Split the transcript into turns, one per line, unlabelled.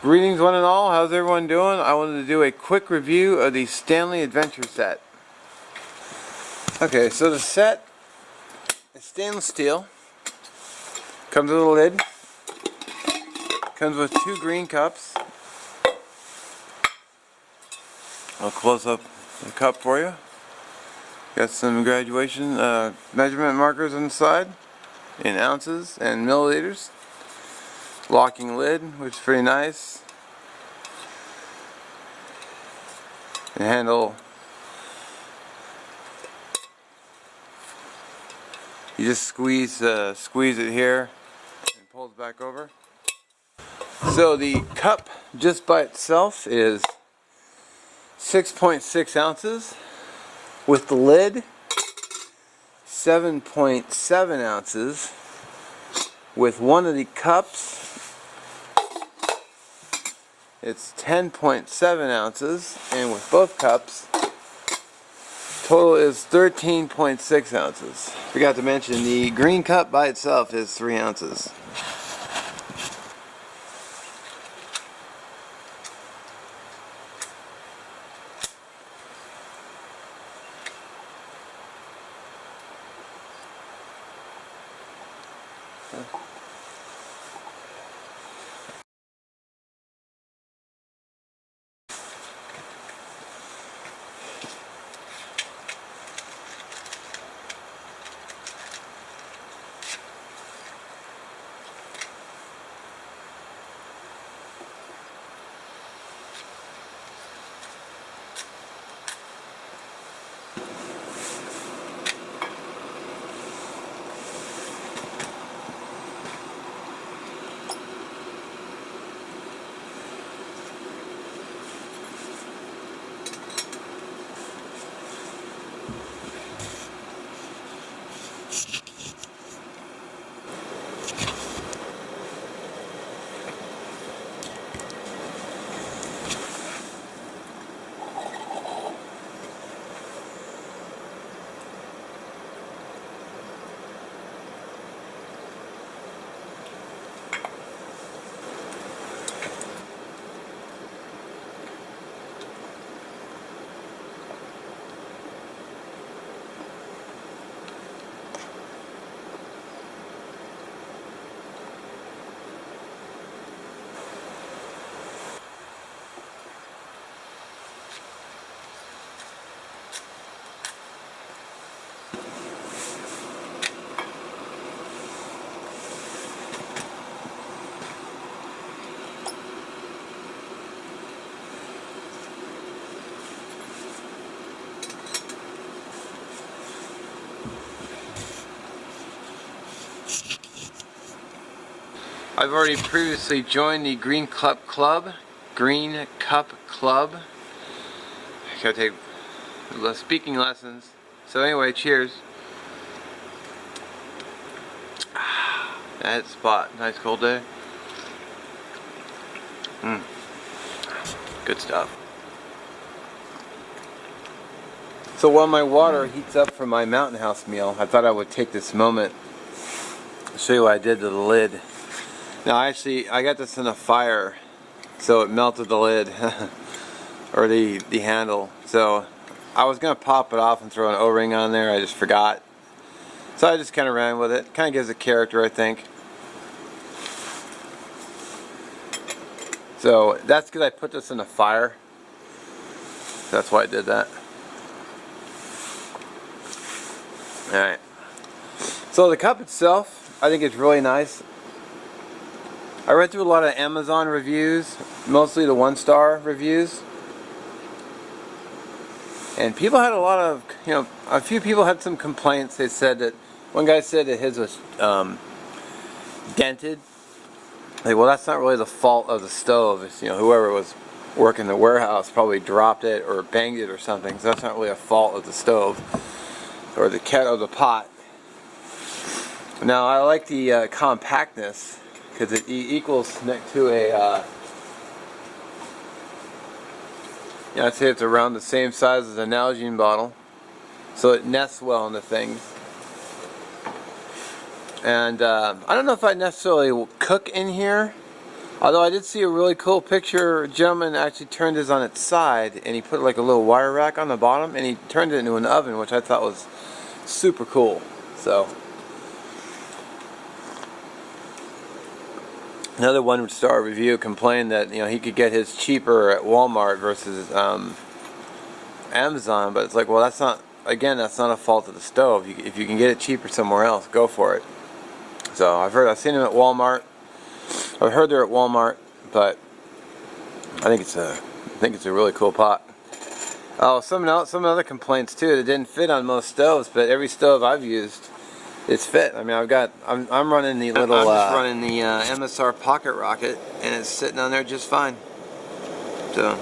Greetings one and all, how's everyone doing? I wanted to do a quick review of the Stanley Adventure set. Okay, so the set is stainless steel, comes with a lid, comes with two green cups. I'll close up the cup for you. Got some graduation measurement markers on the side in ounces and milliliters. Locking lid, which is pretty nice. The handle, you just squeeze it here and pulls back over. So the cup just by itself is 6.6 ounces. With the lid, 7.7 ounces. With one of the cups, it's 10.7 ounces, and with both cups, total is 13.6 ounces. Forgot to mention, the green cup by itself is 3 ounces. I've already previously joined the Green Cup Club. I gotta take speaking lessons. So anyway, cheers. That spot, nice cold day. Good stuff. So while my water heats up for my Mountain House meal, I thought I would take this moment to show you what I did to the lid. Now I got this in a fire, so it melted the lid, or the handle. So I was going to pop it off and throw an O-ring on there, I just forgot. So I just kind of ran with it. Kind of gives it character, I think. So that's because I put this in a fire. That's why I did that. Alright. So the cup itself, I think it's really nice. I read through a lot of Amazon reviews, mostly the 1-star reviews. And people had a lot of, a few people had some complaints. They said that, one guy said that his was dented. Like, well, that's not really the fault of the stove. It's, whoever was working the warehouse probably dropped it or banged it or something. So that's not really a fault of the stove or the kettle or the pot. Now, I like the compactness, because it equals next to a, I'd say it's around the same size as an Nalgene bottle, so it nests well into things. And I don't know if I necessarily will cook in here, Although I did see a really cool picture. A gentleman actually turned his on its side and he put like a little wire rack on the bottom and he turned it into an oven, which I thought was super cool. So another 1-star review complained that he could get his cheaper at Walmart versus Amazon, but it's like, well, that's not a fault of the stove. If you can get it cheaper somewhere else, go for it. So I've seen them at Walmart. I've heard they're at Walmart, but I think it's a really cool pot. Oh, some other complaints too. That didn't fit on most stoves, but every stove I've used, it's fit. I mean, I'm running the little. I'm just running the MSR Pocket Rocket, and it's sitting on there just fine. So.